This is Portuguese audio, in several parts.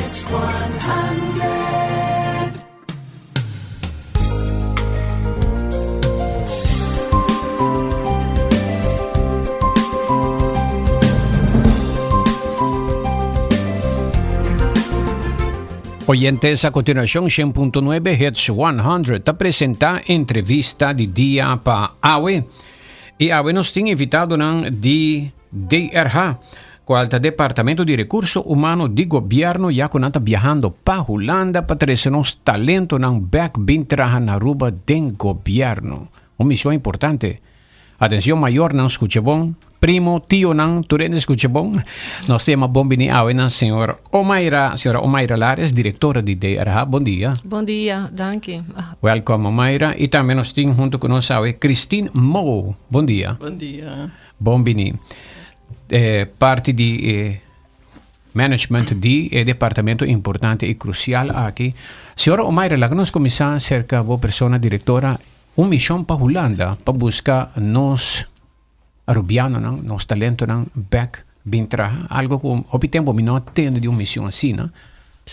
Hits 100. Oyentes, a continuación 100.9 Hits 100 te presenta entrevista de dia para Awe. E Awe nos tem invitado de DRH, qual é o Departamento de Recursos Humanos de Governo, já que está viajando para Holanda para trazer nos talento ng back bin trabalhar na ruba do governo. Uma missão importante. Atenção maior, não escute bom. Primo, tio, não, tu não escute bom. Nós temos bom bini awe na senhora Omaira Lares, diretora de DRH. Bom dia. Bom dia, danke. Welcome, Omaira. E também nós temos junto conosco awe Christine Mo. Bom dia. Bom dia. Bom bini. Parte de management de departamento importante e crucial aqui. Senhora Omaira, lá que nós começamos cerca de pessoa diretora, uma missão para Holanda, para buscar nos arubiano, nos talento, back, bintra, algo que op tempo mi não tendo de uma missão assim, não?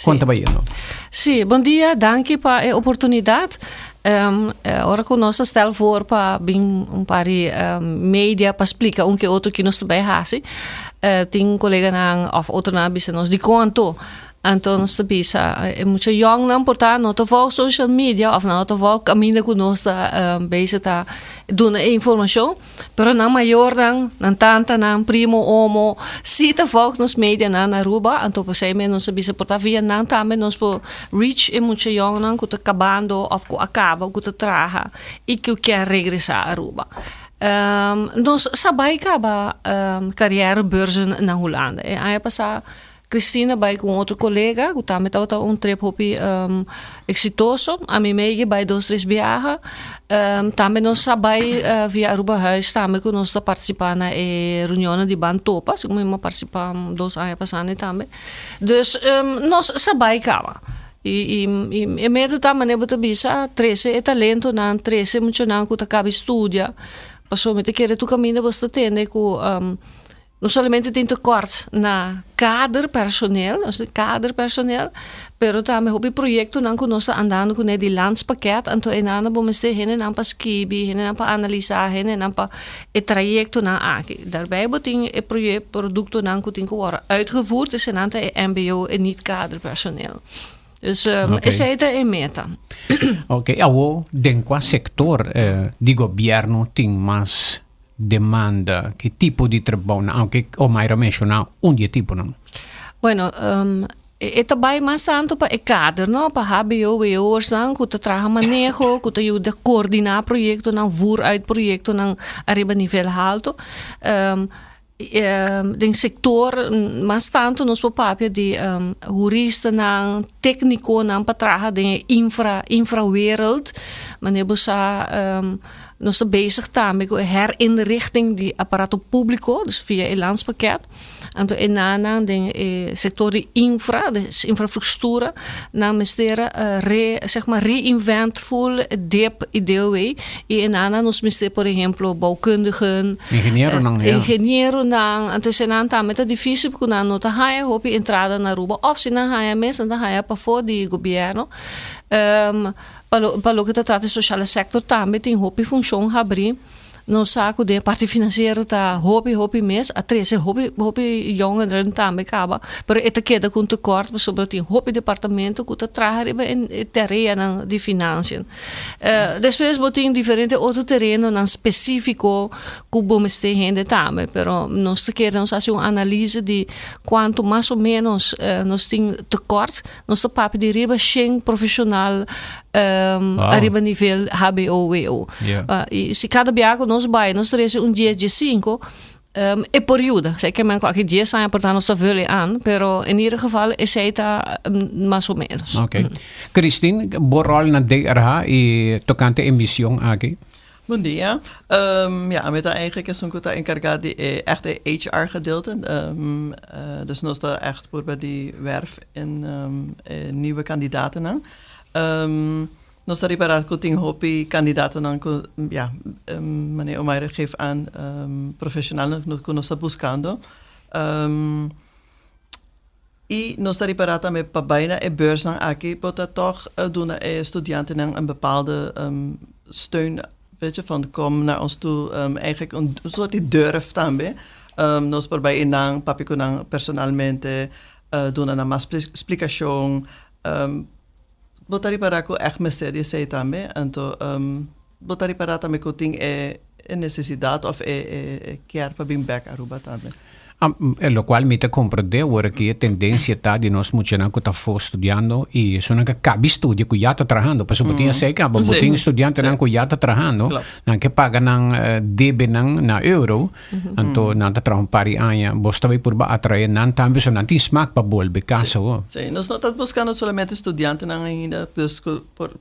Conta bem, não? Sim, bom dia, danke para a oportunidade. Ora que nós stel voor para um par media para explicar que outro que nós também hasi. Tem colega nang of outro na bisa nos di conto. Então, nós bisa muito young não portar não te volg social media of não te volg caminho que nós bezig tá doen informação, pero não maior não tanta não primo omo se te volg nos media na Aruba, então você mesmo nós bisa portar via não também nós por reach é muito young não que tá acabando of que acaba que tá traga e que quer regressar a Aruba. Nós sabemos que a carreirebeurzen na Holanda. E aí passar Cristina bij com outro colega, que também está trip hopi exitoso. A mim meio bij 2-3 viagens. Também nós sabemos via Aruba Huis, também que nós participamos na reunião de Bantopa, como nós participamos 2 anos passados também. Dus nós sabemos que E mesmo também é muito bisa, 13 é talento, não 13 muito não que acaba estudia. Passou muito que tu caminho você tem com não somente tem tekort na kader personeel, pero também o projeto não que nós andando com de landspakket, então é nada bom mas hene não para skibi, hene não para analisar, hene não para o trajecto na aqui. Daarbij tem o projeto produto não que tem que worden uitgevoerd, is en aantal MBO en niet kaderpersoneel. Dus essa é a meta. Ok, awo den qua sector di governo tem mais demanda, que tipo de trabalho, aunque o Mayra mencionou dia tipo não? Bueno, é também mais tanto para o kader, não? Para HBO, WO's, que te traga manejo, que te ajuda a coordenar projeto, não voer uit projeto, não arriba nível alto. Den sector, mas tanto nos papel de jurista, não técnico, não para traga de infrawereld, maar nós estamos bezig também com a herinrichting de aparato público, dus via o landspakket. Então, na de setor de infraestrutura, na ministério reinventvol dep ideeën. E na nós ministério, por exemplo, bouwkundigen, engenheiro não, então se não tá muito difícil porque não tá haya hopi entrada na Aruba, of se não haya mesmo não haya para fora de governo. Para o que trata de social sector também tem hopi função abrir. No saco de parte financeira tá hopi mês, a 13 hopi jongeren também acaba, pero esta queda com tekort, bijvoorbeeld tem hopi departamento que tá traga em terreno de financiën. Depois botem diferente outro terreno não específico que vamos ter gente também, pero nós queremos fazer uma análise de quanto mais ou menos nós tem tekort, nós tá papo de riba sem profissional arriba nível HBO. E se cada biaco nós temos dia de 5 é período. Sei que qualquer dia sai portanto nós vullen aan, pero in ieder geval is het mais ou menos. Ok. Christine, borrol na DRH e tocante emissão aqui. Bom dia. Met eigenlijk is zo'n encarregado de echt HR gedeelte. Dus nós está echt voor die werf en nieuwe kandidaten. Nós está preparado com tem hopi kandidaten meneer Omaira geeft aan profissional que nós está buscando. E nós estamos parata met bijna een beurs naar Aki, dat toch doen studenten een bepaalde steun, weet je, van kom naar ons toe, eigenlijk een soort die durf também. Nós por bij inang, papi kunang personalmente, doen een mas explicação, botari para ko echt misterie sei também, então botari para também ko ting necessidade of quer para bem back Aruba também. Lo cual mi te comprende ora che tendenza ta di nos mucena ko ta fo studiando e sono che cabi studio ku yato trabajando pa sobutinha sei ka bobutin studiante nan ku yato trabajando nan che paga nan debe nan na euro anto nan ta tra un pari anya bostavi purba atrae nan tambe so nan ti smak pa bolbe caso. Sim, nós não estamos buscando somente estudianten ainda, dus por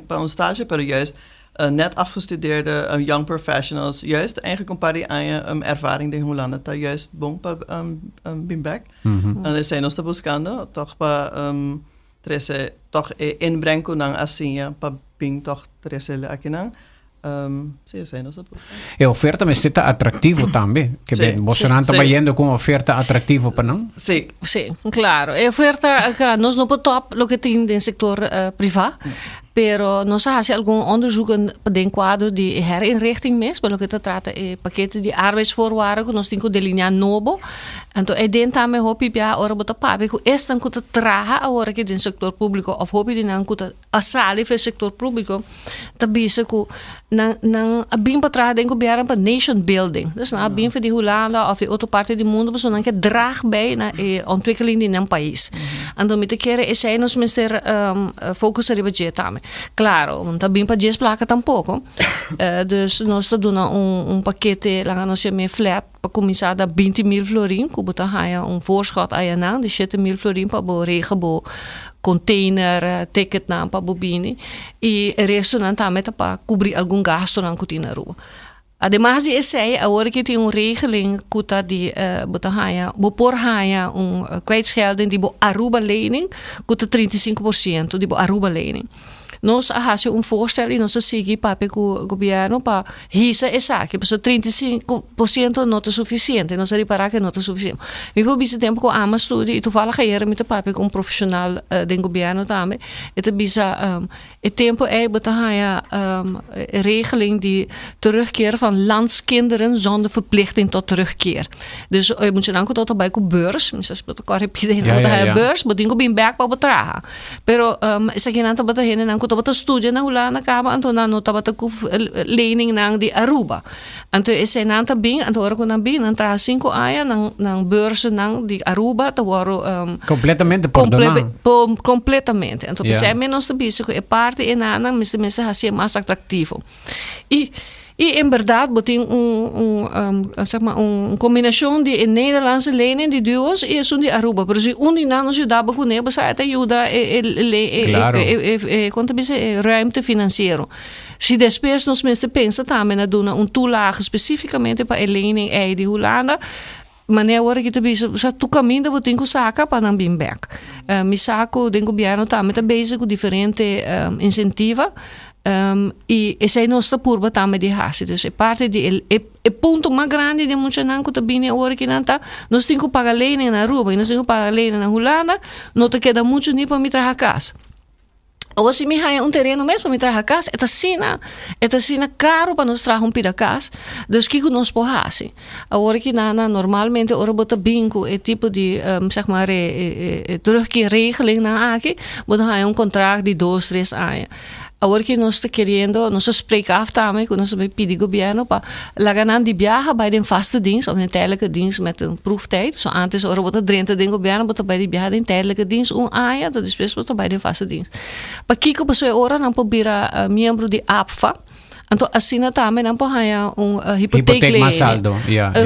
para um estágio, pero juist net afgestudeerde young professionals, juist eigenlijk een paar aan ervaring de Holanda, dat juist bom para bimbek. En zijn ons te buscando, toch para trece toch inbrengen nang assim para bing toch trece aqui nang. Sim, sei, nós buscando. E oferta me stata attrativo também, que bem, você não está vendo com oferta atrativo para não? Sim. Sim, claro. E oferta, claro, nós não top lo que tem no setor privado. Pero nós há algum onderzoek in quadro de herinrichting mesmo, pelo que trata pakketten de arbeidsvoorwaarden, nós temos que delinear novo. Então, dentro também hopi pia ora bota papi ku estan ku traha agora que no setor público of hopi de nan ku asali fe setor público, tabisa ku nang abim patraha den ku biaran pa nation building. Dus na abim vir die Holanda of die outra parte do mundo, so nan ke draag bij na ontwikkeling in een país. Então, met de keren is zij ons minister focus op budget também. Claro, não está bem para 10 placas tampouco. Dus nós estamos dando paquete, lá nós chamamos flat, para começar a 20.000 florin, que bota aí voorschot aí não, de 7.000 florin para o regebo container, ticket na para bobine, e o resto não também para cobrir algum gasto na cotina rua. Además de esse, agora que tem regeling kuta die botahaya, boporhaya kwijtschelding die bo Aruba lening kuta 35% die bo Aruba lening. Nós há voorstel e nós seguimos para o governo para hisa essa que pessoa 35% não é suficiente, nós reparar que não é suficiente. Me por esse tempo com a ama estudo e tu fala que era muito para com profissional do governo também. E tu bisa o tempo botar regeling die terugkeer van landskinderen zonder verplichting tot terugkeer. Dus je moet je dan tot bij een beurs, misschien dat ik repeteren, een beurs, maar dingo bin back para betragen. Pero is er geen aantal wat heen en wat een studie na Holanda kaba anto na nota wat een lening nang di Aruba. Anto is een aantal bing anto orko nang bing nang tra 5 aya nang beurzen nang di Aruba te waro completamente completamente. Anto pensei menos te bezig e parte en nang minste hasia mais atrativo. E in verdade, botem combinação de Nederlandse lening de duos e de Aruba. Por isso, die na nos ajuda com nebo, sai ajuda quanto bem ruimte financeiro. Se despes nos mensen pensa também na doen toelage specificamente para a lening de Holanda. Maar nee hoor, ik heb tu caminho dat we saca para não bem back. Mi saco den governo também tá bezig com diferente incentiva. E essa é nossa curva também de raça. Então, é parte de o ponto mais grande de muitos não que também agora que não está, nós temos que pagar lening na Aruba e nós temos que pagar lening na Holanda, não te queda muito nem para me trazer a casa. Ou se me há terreno mesmo para me trazer a casa, é assim caro para nós trazer pida casa, dus que nós porrasse. Agora que normalmente ora bota bingo é tipo de zeg maar terugkeerregeling na aqui, bota há contrato de 2-3 anos. Agora que nós estamos querendo, nós spreken af também, que nós vamos pedir governo para lagan die viaja bij de vaste dienst of een tijdelijke dienst met een proeftijd. Zo antes ora bota 30 den governo bota bij die viaja de tijdelijke dienst aya, dat is best bota bij de vaste dienst. Pa kiko pa so ora nang pobira membro de APFA. Então, assim também não pode hypotheek mais saldo.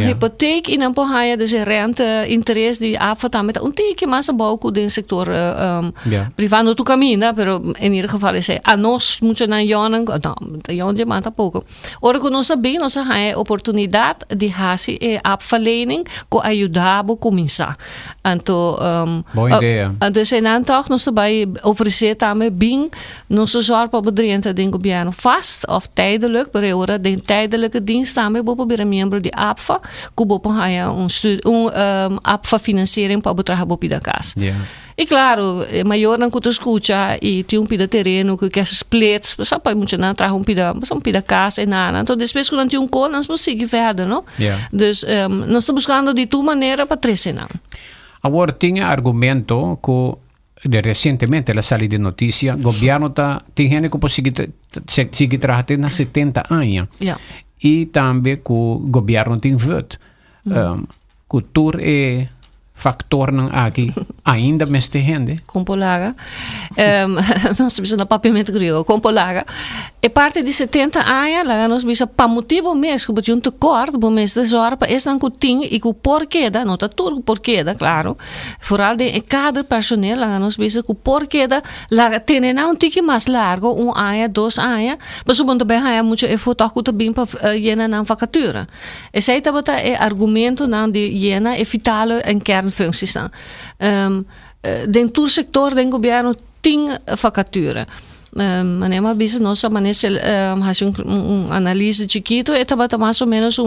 Hypotheek e não pode dus rente, interesse de APFA também um teke mais pouco do setor privado no caminho, pero em ieder geval is a nós muito na jonen, não, de mata pouco. Ora que nós sabemos, nós temos a oportunidade de fazer a APFA lening com ajudar a começar. Então, boa ideia. Então, se não toch nós vai oferecer também bem nosso zorg para bedrijven den governo vast of tijd tijdelijk, per ora de tijdelijke dienst samen bopo bir membro di APFA, ku bopo haya APFA financiering pa betraga bopi da casa. Yeah. E claro, maior não que escuta e tem pida terreno que quer split, só para muito não traga pida casa e nada. Então depois quando tem call, nós vamos seguir verder, não? Yeah. Dus nós estamos buscando de tua maneira para treinar. Agora tinha argumento que recentemente la sala de notícia, o governo tem gente que pode seguir trabalhando há 70 anos. Yeah. E também que o governo tem voto. Cultura é factor não aqui ainda mais tem gente. Compolaga. Nós precisamos de papiamento grego. Compolaga. E parte de 70 anos, lá nós precisamos para motivo mesmo, porque um tekort, bom mês de zorpa, é não que tem e que porquê da, não tá tudo porquê da, claro. Vooral de cada personeel, lá nós precisamos que porquê da, lá tem não tique mais largo, ano, 2 anos, mas o bom também é muito esforço que também para llenar na vacatura. E sei também é argumento não de llenar é vital em kernfuncties dan. Dentro do sector do governo tem vacatura. Manema bisa nossa maneira faz análise chiquito e tava mais ou menos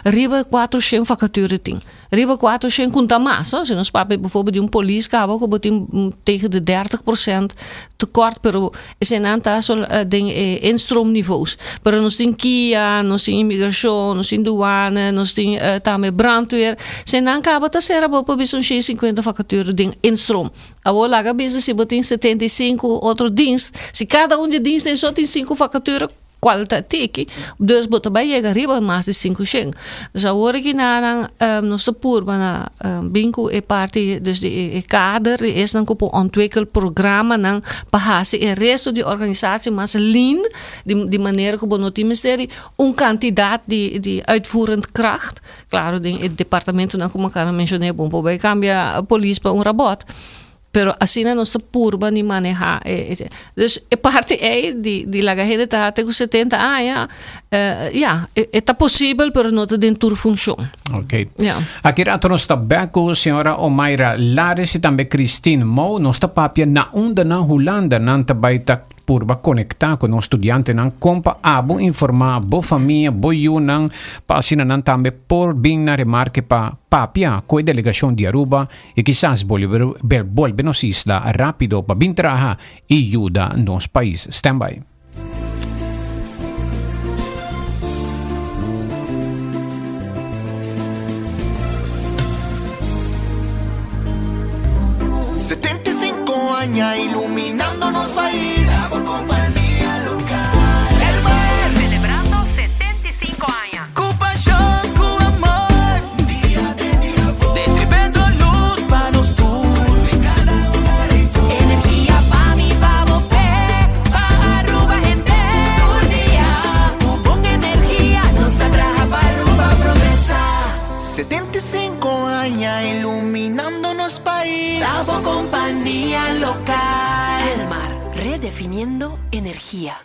riba 400 vacatura tem. Riba 400 conta mais, se nós papai bijvoorbeeld de polícia acaba que botem tegen de 30% tekort pero esse não tá só de instroomniveaus. Pero nós tem Kia, nós tem imigração, nós tem douane, nós tem também brandweer. Se não acaba tá ser bopo bisa 50 vacatura de instroom. Agora lá bisa se botem 75 outro dienst. Se cada de dienst tem só tem 5 vacaturas qualitatieve, dus bota bij je arriba mais de 500. Dus agora que na nossa purba na binco e parte dus de kader is dan kopo ontwikkel programma nan bahasa e resto de organisatie mas lean die maneira como no ministerie kandidaat die uitvoerend kracht. Claro, het departamento nan como cara mencionei bom bij cambia police para rabot. Pero assim a nossa purba ni manejar. Dus parte de la gente está até com 70 anos, está possível, pero não está dentro da função. Ok. Yeah. Aqui nós está bem com a senhora Omaira Lares e também Christine Mo, nós está papia na onda na Holanda, não também está purba conectar com os estudiantes não compa abo informar boa família boa não passina não também por bem na remarque para papia com a delegação de Aruba e quizás volver nos isla rápido para bem trabalhar e ajuda nos país. Stand by. Iluminando nos país. Compañía local. El mar. Celebrando 75 años. Con pasión, con amor. Día de día voy. Distribuyendo luz para los tours. En cada hogar y flor. Energía pa' mi pavo pa' Aruba gente. Un día. Con energía nos trabaja para Aruba progresar. 75 años iluminando nos país. Bravo compañía local. El mar, redefiniendo energía.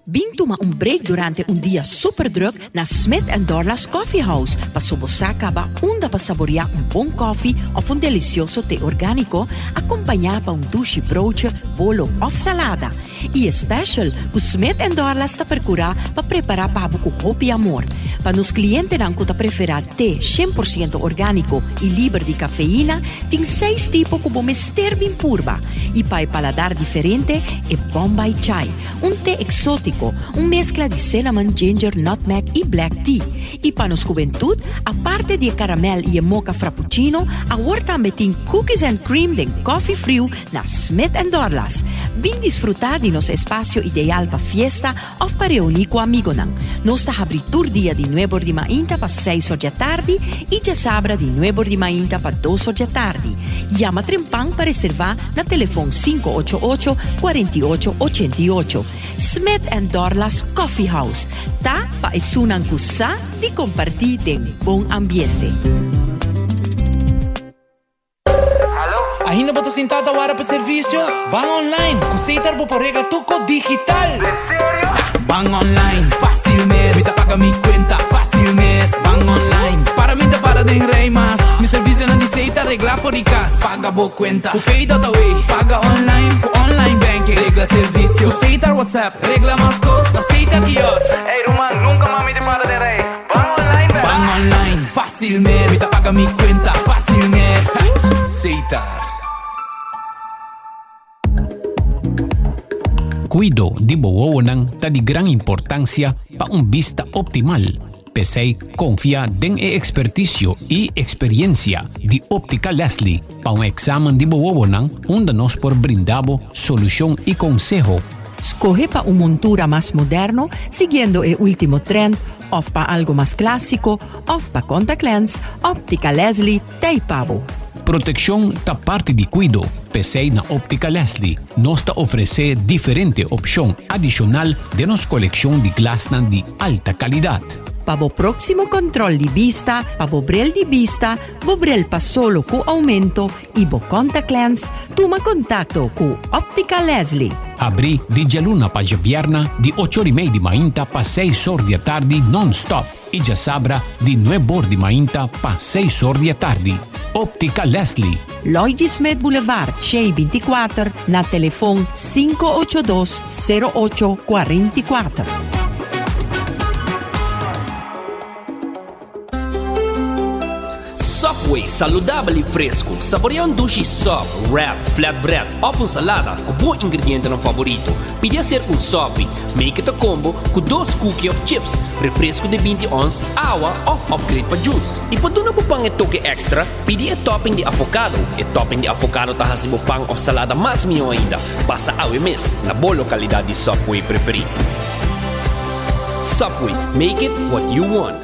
Bing toma un break durante un día super druk na Smith & Dorla's Coffee House. Pa sobosacaba unda pa saborear un bom coffee of un delicioso té orgánico, acompanhar pa un douche broodje, bolo of salada. E special, o Smith & Dorla's ta percurar pa preparar pa buco hopi amor. Pa nos clientes dan kuta preferar té 100% orgánico e libre de cafeína, tem 6 tipos como mister bem purba. E pa el paladar diferente é Bombay Chai, un té exótico, un mezcla de cinnamon, ginger, nutmeg e black tea. E para nos juventud, aparte de caramel e mocha frappuccino, agora também tem cookies and cream de coffee frio na Smith & Dorla's. Vim desfrutar de nosso espaço ideal para fiesta ou para reunir com amigos. Nós está abrindo dia de 9 de manhã para 6 da tarde e de sábado de 9 de manhã para 2 da tarde. Llama Trempang para reservar na telefone 588-4888. Smith & Dorla's Coffee House. Tá para esunan kusa de compartir de bom ambiente. Ainda bota sentada agora para serviço? Van online, aceitar por regra tuco digital. ¿En serio? Van online, fácil mes. Vita paga mi cuenta, fácil mes. Van online, para mí te para de rei mas. Mi serviço não aceita regla for casa. Paga boa cuenta, o pay data way. Paga online, online banking. Regla serviço. servicio. Aceitar WhatsApp, regla más cosas, aceita kiosk. Ey, Roman, nunca mami te para de rey. Van online, ¿verdad? Van online, fácil mes. Ahorita paga mi cuenta, fácil mes. Aceitar. Cuido di bowonang ta di gran importancia pa un vista optimal. Pesay confia den e experticio y experiencia di Óptica Leslie pa un examen di bowonang onde nos por brindabo solución y consejo. Escoge para una montura más moderno, siguiendo el último trend, o para algo más clásico, o para contact lens, Óptica Leslie, Taipavo. Protección ta parte di cuido. Pesay na Óptica Leslie nos ta ofrece diferente opción adicional de nos colección de glasnan di alta calidad. Para o próximo control de vista, para o bril de vista, o bril pa solo com aumento e o contact lens, toma contato com Óptica Leslie. Abri di Gialuna pa Giabierna di 8:30 di mainta pa 6 ore di tardi non-stop e già sabra di 9 di mainta pa 6 ore di tardi. Óptica Leslie. Lloyd Smith Boulevard, Shea 24, na telefoon 582-0844. Subway, saudável e fresco. Saboreia um sushi sub, wrap, flatbread ou uma salada com bom ingrediente no favorito. Pide a ser um sub, make it a combo com 2 cookies of chips, refresco de 20 ons, água ou upgrade para juice. E para dar um pang e toque extra, pide a topping de avocado. E topping de avocado tá hasibo pang ou salada mais melhor ainda. Passa a mes na boa localidade de Subway preferido. Subway, make it what you want.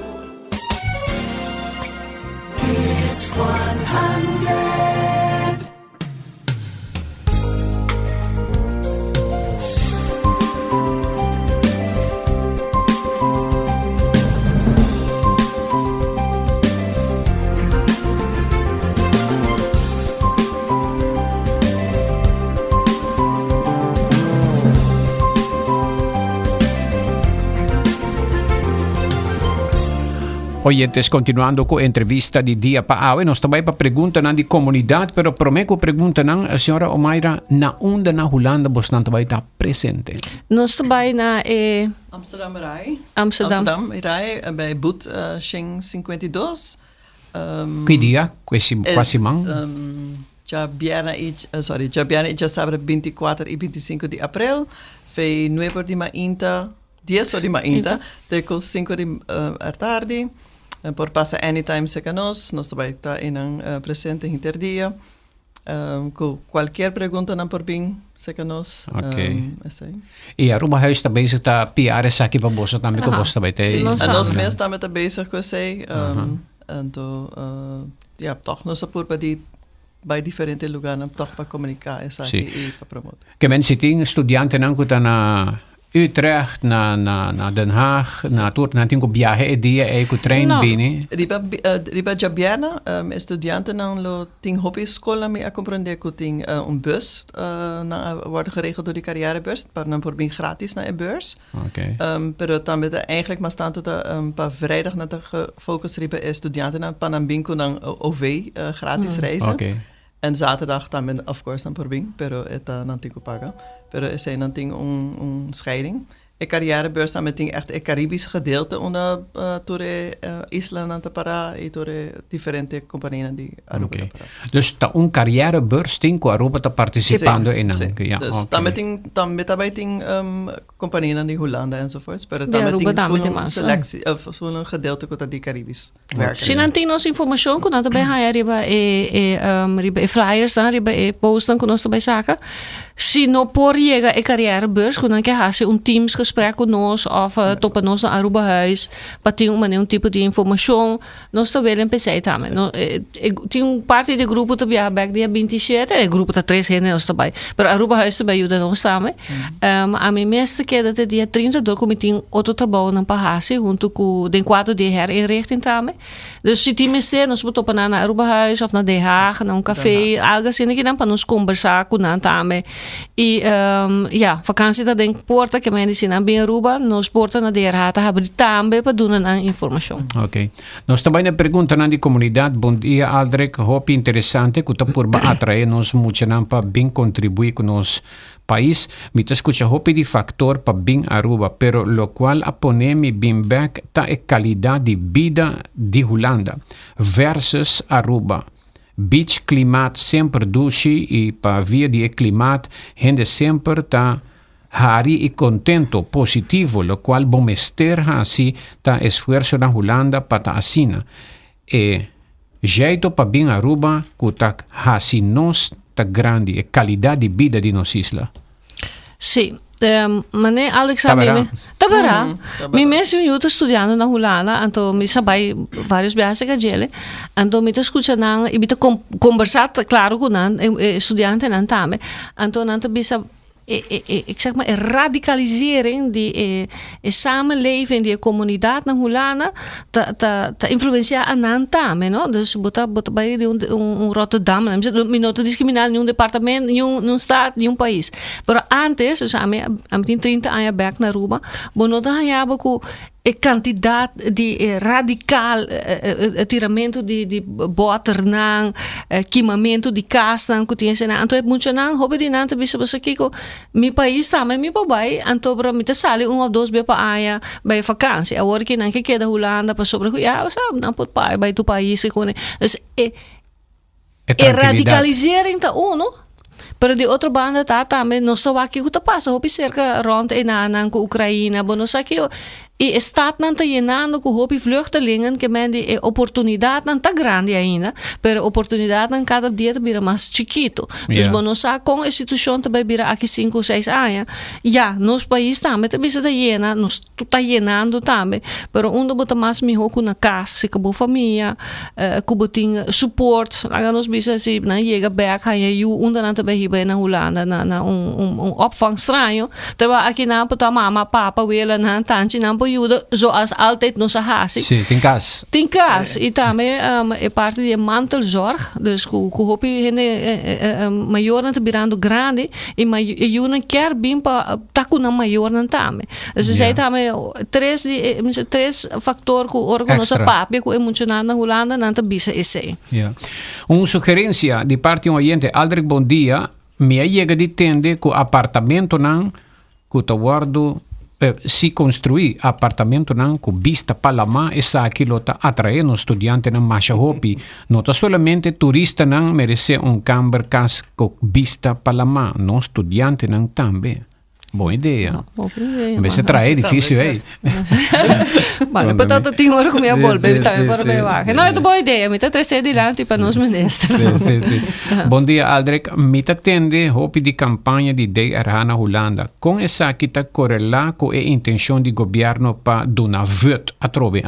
It's 100. Oyentes, continuando con entrevista di Dia pa Awe, nos também pa pergunta nan di comunidad, pero promeco pergunta nan a senhora Omaira na onda na Holanda bos nan também tá presente. Nós também na Amsterdam Rai. Amsterdam Rai bij Boet Sheng 52. Que dia? Quasi mang? Já viene e já sabe 24 e 25 de abril. Foi 9 de mainta, 10 de mainta, deco 5 de tarde. Por passar anytime se conosco, nós também está em presente interdia. Com qualquer pergunta não por bem se conosco. Ok. E a Aruba Huis está bezig tá piar essa aqui para você também com você também tem. Sim, en nós mesmos também está bezig com você. Então, ja, toch nós por bij diferentes lugares toch para comunicar essa aqui e para promover. Que mensen ting estudianten nan kuta na Utrecht, na Den Haag, na tinko biyahe e dia e ku train bini. Riba Jabiana, estudianten nan lo ting hobby school mi a comprender ku ting bus wordt geregeld door die carrièrebeurs, maar dan voor bin gratis na een beurs. Okay. Pero também eigenlijk maar staan tot pa vrijdag na gefocust riba estudianten na panambinko dan OV gratis reizen. Okay. En zaterdag também, of course, dan por bem, pero eta não tenho que pagar. Pero esse não tem scheiding. E carrièrebeurs também tem echt een Caribisch gedeelte onder tore Island para e tore diferente companhieën die Aruba para. Dus ta carrièrebeurs tem com Aruba tá participando in sim. Ja. Dus também tem companhieën die Hollanda enzovoorts. Pero também tem een selectie of een gedeelte dat die Caribisch werken. Se não tem nossa informação, quando nós também riba e flyers dan riba e posten quando nós também saca. Se não por chega e carrièrebeurs, quando nós quer teams gesprek conosco of top a nosso Aruba Huis para ter um tipo de informação nós também empecei também tem parte do grupo também back dia 27 o grupo tá 3 gente nós também pero Aruba Huis também ajuda nós também a mim mesmo que até dia 30 do comitê outro trabalho na Pahasi junto com den 4 de herinrichting também dus se tem mesmo nós vamos topar na Aruba Huis of na Den Haag na café algo assim que não para nos conversar com nós também e vakantie dat denk porta que me ensina bem Aruba, nos porta na DRH hebben também para dar a informação. Ok. Nós também na pergunta na comunidade, bom dia Aldrich, hope interessante que tá por atrair nos muito para bem contribuir com nós país, me te escucha hopi di factor pa bin Aruba, pero lo cual apone mi bin back ta e calidad de vida di Holanda versus Aruba. Beach klimaat sempre dushi e pa via di klimaat hende sempre ta hari e contento positivo, lo cual bomester hasi ta esfuerzo na Holanda pa ta asina. E jeito pa bin Aruba kuta hasi nos ta grandi e qualidade de vida di nos isla. Sì, mane Alexander, tabará. Mi mesmo eu estou estudando na Holanda, então me sabai vários viagens que gele, então me estou escutando e me estou conversando, claro, com estudante nan também, então nan bisa ik zeg maar, radicalisering die samenleving, die comunidade na Holanda, te influenciar aan tame, no? Dus bota bij Rotterdam, me não te discriminar em departamento, em estado, em país. Pero antes, dus a mim 30 anos back na Aruba, bono da hayaba ku kandidaat die radicaal tiramento de boter nang queimamento de cas nang kutinha na anto é muito nang hobe de nanta bisa basa kiko mi país também mi pabai anto para mi te sali ou dois be pa aya by vakansie a work nang que da Holanda pa sobre ja sabe não pode pai by tu país com dus radicalisering ta uno. Pero de outra banda também nós estamos aqui que passa hopi cerca rond en com Ucrânia, bono aqui e staat não está llenando com hopi vluchtelingen que men de oportunidade não está grande ainda, pero oportunidade não cada dia vira mais chiquito. Dus bono com a instituição também vira aqui 5 ou 6 anos. Ja, nos país também está llena, nós está llenando também, pero onde bota mais melhor com na casa, se acabou família, que tem support, lá nós bisa se na chega back aí onde não também hier na Holanda na opvangstraio, terwijl aqui na pota mama, papa, wela na tante na ajuda, zoals altijd nos hasi. Sim, tem cas. Tem cas. E também é parte de mantelzorg, dus ku hopi hende maior na virando grande e eu não quer bem para taku na maior na também. Dus zij também três factor ku orgo nossa papia ku emocionar na Holanda na bisa esse. Ja. Sugerência de parte oyente, Aldrich, bom dia. Me chega de tende que o apartamento não que tá guardo se construir apartamento não com vista para lá essa aquilo tá atraindo estudante não mais hopi não tá somente turista não merece camber cas com vista para lá não estudante não também. Boa ideia. Mas se trai é difícil, hein? Mas portanto tem hora com minha bola, bem também para beber. Não é uma boa ideia, me tá trazendo adiante para nós ministros. Sim. Bom dia, Aldrich. Me tá tende hopi de campanha de DRH na Holanda. Com essa aqui tá correlar com a intenção de governo para donar voto a trove.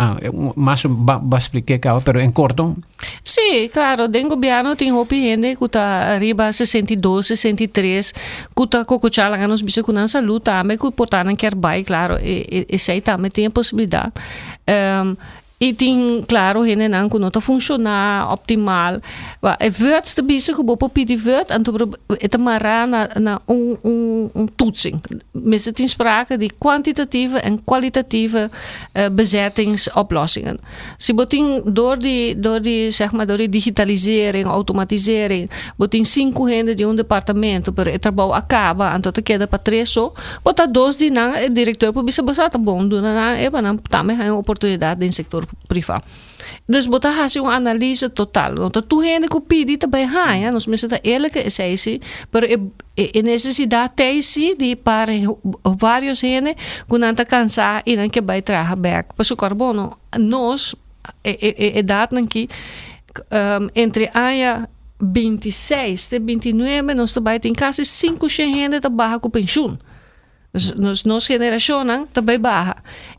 Mas ba explicar cá, pero em corto. Sim, claro, den governo tem hopi gente que tá arriba 62, 63, que tá cocuchala nos bisa com saúde também que portar não quer bai, claro, e sei também tem a possibilidade. E tem, claro, gente não que não está funcionar optimal. É verdade, bisa que bopo pedi verdade, então é marrar na toetsing. Mas tem sprake de kwantitatieve en kwalitatieve bezettingsoplossingen. Se botin door die digitalisering, automatisering, botin 5 gente de departamento, pero o trabalho acaba, então queda para 3 só, botar 2 de não, o diretor por bisa bastante bom, do não, também há uma oportunidade no setor privado. Dus botar hace uma analise total. Então, tu gente que pede também há, nós mesmo tá ele que sei se, pero é necessidade tem se de para vários gente que não tá cansar e não que vai trabalhar back. Para o carbono, nós data que entre a 26 e 29 nós também tem quase 5 gente trabalha com pensão. Nossa geração também barra.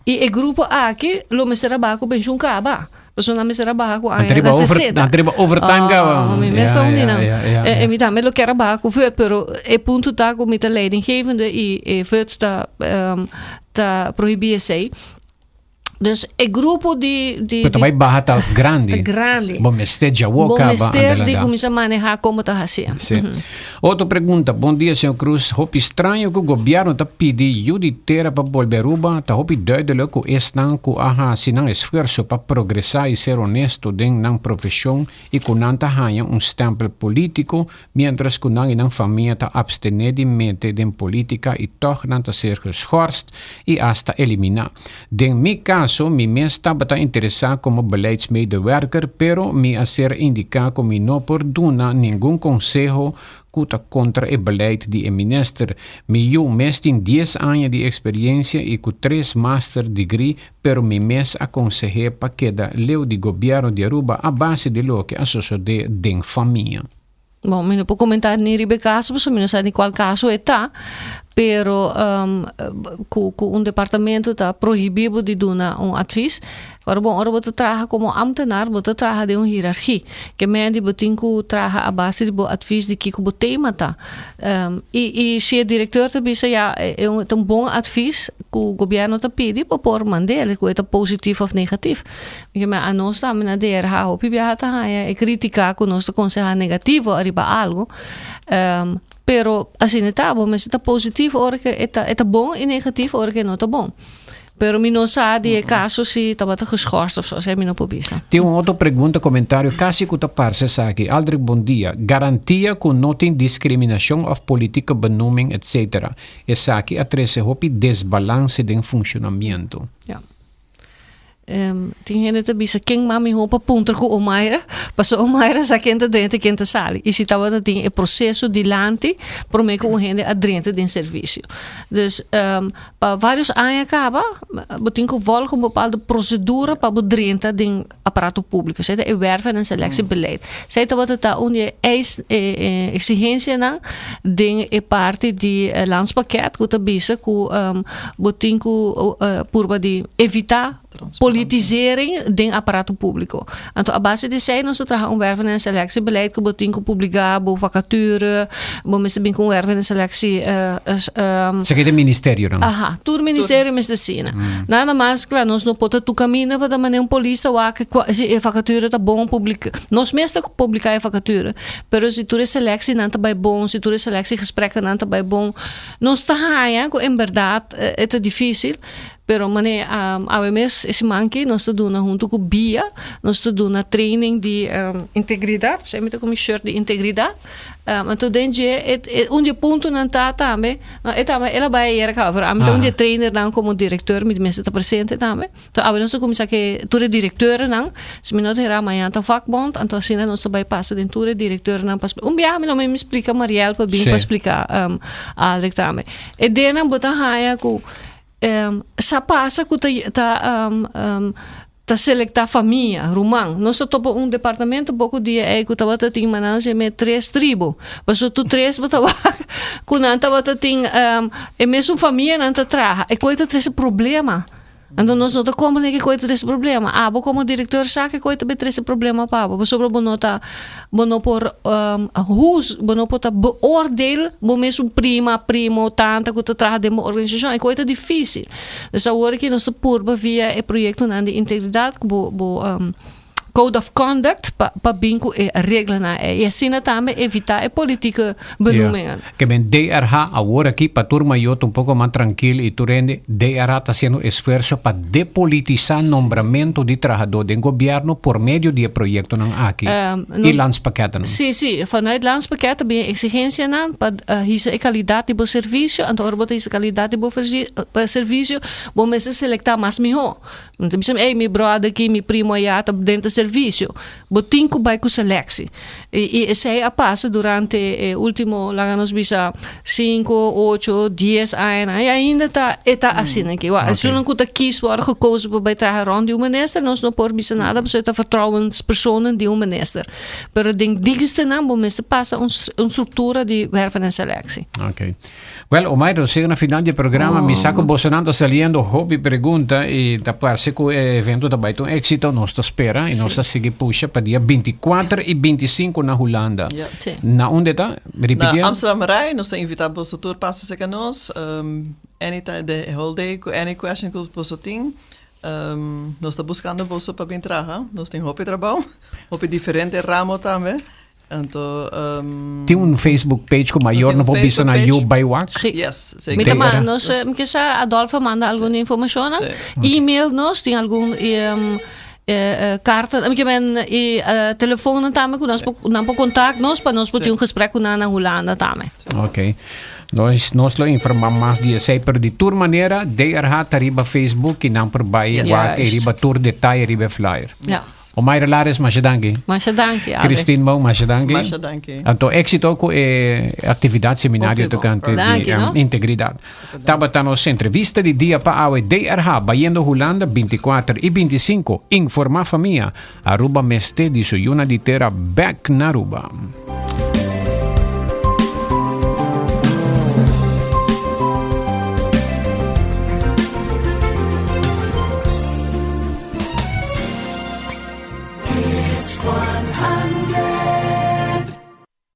E o grupo aqui, lo me será barra com pensão acaba. Pessoa não me será barra com a na 60. Antriba overtime ga. Me são não. E me também lo quero barra com voet, pero é ponto tá com me leidinggevende e voet tá proibir sei. Dus é grupo de Porque vai barra tal grande. grande. Bom, esteja Bom woka mister de começar a manejar como está fazendo. Sim. Outra pergunta. Bom dia, senhor Cruz. Hope estranho que o governo está pedindo juditeira para Bolberuba. Está hope duidelijk que estão com a sinang esforço para progressar e ser honesto dentro da profissão e que não está ganhando stempel político, mientras que não in família está abstenidamente de política e toch não está ser geschorst e hasta eliminar. Den mi caso, mi mes estava interessado como beleidsmedewerker, pero mi a ser indicar que mi no por duna nenhum consejo contra o beleid de minister. Mi eu mes tem 10 anos de experiência e com 3 master degree, pero mi mes aconsejei para queda leu de governo de Aruba a base de lo que a sociedade den família. Bom, eu não posso comentar nem ribe caso, porque eu não sei em qual caso está, pero com departamento está proibido de dar advies. Agora, bom, ora você trabalha como ambtenaar, você trabalha de hierarquia, que men die betinco trabalha a base de advies de que o tema tá. E se o diretor te disse, ja, é bom advies que o governo te pede para pôr mandele, que é positivo ou negativo. Porque a nós também na DRH, o PBH tá é criticar que nós te aconselhar negativo arriba algo. Pero assim está bom, mas está positivo ora que está bom e negativo ora que não está bom. Pero mi não sabe caso se estava geschorst of zo, sei mi não pobisa. Tem uma outra pergunta, comentário, quase que parse aqui. Aldrich, bom dia. Garantia que não tem discriminação of política benoeming, etc. Essa aqui atrese hopi desbalance de funcionamento. Ja. Tem gente que bisa quem mami roupa punter com o Mayra, passou o Mayra sa quente dentro quente sali. E se tava tem o processo de lante, por meio que o gente adrente de serviço. Dus para vários anos acaba, botin que volgen uma bepaalde procedure para adrente de aparato público. Zij é werven en selectiebeleid. Zij tava tá onde exigência na de parte de landspakket que tá bisa que botin que por de evitar politisering ding apparato público. Então, a base de zij nós trabalhamos werven en selectiebeleid que botin que publicar bo vacature, bo mensen bin com werven en selectie Você quer ministério, não? Aha, tur ministério mes de sina. Nada mais, claro, nós não podemos tu caminho para também um polícia ou que a vacature tá bom publicar. Nós mesmo publicar a vacature, pero se tu selectie não tá bem bom, se tu selectie gesprekken não tá bem bom, nós tá aí, em verdade, é difícil. Pero mané ao mes esse manque nós estamos junto com BIA, nós estamos na training de integridade, sei me como shirt de integridade. Então dentro onde ponto não tá também, ela vai ir cá, pero onde trainer não como diretor, me está presente também. Então nós começar que tu é diretor não, se me não terá amanhã tá vakbond, então assim nós vai passar dentro tu é diretor não para dia me explica Mariel para bem para explicar Aldrich também. E dena botar raia com sa passa que tá selectar família, rumang. Nós topo departamento pouco dia que estava tem manage me 3 tribos. Passou tu 3 botava que não estava tem é mesmo família não tá traga. E coisa 3 problema. Então nós não como que coisa desse problema. Bo como diretor sabe que coisa desse problema para. Sobre bonota por bono por beoordeel, bo mesmo primo, tanta que tu traga de uma organização é coisa difícil. Dus agora que nós purba via o projeto de integridade, Code of Conduct para bingo e regra na e assim também evitar a política benoeming. Que bem DRH agora aqui para turma eu um pouco mais tranquilo e tu rende DRH está fazendo esforço para depolitizar nomeamento de trabalhador do governo por meio de projeto não aqui e landspakketten. Sim, vanuit landspakketten ben je exigência não para a qualidade do serviço, então agora botar essa qualidade do serviço, bom mas selectar mais melhor. Então bisa meu brother aqui, meu primo aí tá dentro do serviço, botin que vai com seleção. E sei a passa durante o último, lá nós bisa 5, 8, 10 anos, e ainda tá assim aqui. Se não kuta kies worden gekozen voor bij tragen die minister, nós não por bisa nada, você tá vertrouwenspersonen die minister. Pero ding digste não, bom mas passa estrutura de werven en selectie. Ok. Well, Omairo, chega na final do programa, me saco Bolsonaro saliendo hobby pergunta e da parece que o evento também tem êxito, nós está espera e nós está seguir puxa para dia 24 e 25 na Holanda. Na onde está? Repetir? Na Amsterdam Rij, nós está invitado para o tour passa se canos. Anytime the whole day, any question que você tem. nós estamos buscando bolsa para bem trabalhar. Nós temos hopi trabalho, hopi diferente ramo também. Então, tem Facebook page com maior tem não vou bisa na Facebook you by work. Sim. yes, Mita zeker. ma, nós, kesa Adolfo manda alguma informação, e-mail nós, tem algum carta, ik ben telefoon também com nós, não pode contato nós para nós poder gesprek com na Holanda também. Ok. Nós lo informamos mais dia sei per de tour maneira DRH tariba Facebook e não por baie work e riba tour detalhe riba flyer. Ja. O Mayra Lares, mas danke. Mas dank je. Christine Mau, mas danke. Mas danke. Então, éxito com a atividade seminário do canto de integridade. Tabatamos entrevista de dia para a DRH, Bayendo Holanda, 24 e 25. Informa família. Aruba Meste de Suyuna de Terra, back na Aruba.